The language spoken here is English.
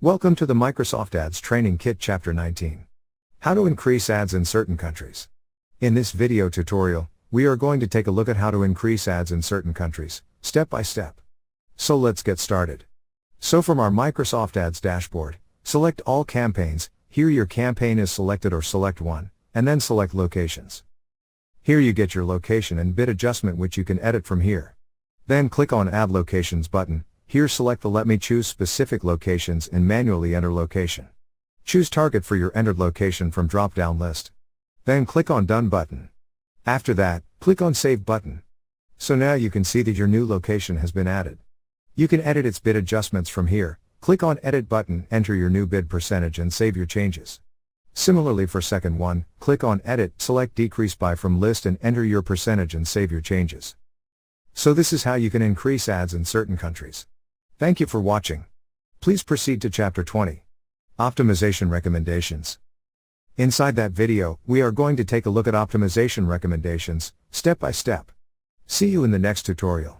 Welcome to the Microsoft Ads Training Kit Chapter 19. How to increase ads in certain countries. In this video tutorial, we are going to take a look at how to increase ads in certain countries, step by step. So let's get started. So from our Microsoft Ads dashboard, select all campaigns. Here your campaign is selected, or select one, and then select locations. Here you get your location and bid adjustment, which you can edit from here. Then click on Add Locations button. Here select the Let me choose specific locations and manually enter location. Choose target for your entered location from drop-down list. Then click on Done button. After that, click on Save button. So now you can see that your new location has been added. You can edit its bid adjustments from here. Click on Edit button, enter your new bid percentage and save your changes. Similarly for second one, click on Edit, select Decrease by from list and enter your percentage and save your changes. So this is how you can increase ads in certain countries. Thank you for watching. Please proceed to Chapter 20. Optimization Recommendations. Inside that video, we are going to take a look at optimization recommendations, step by step. See you in the next tutorial.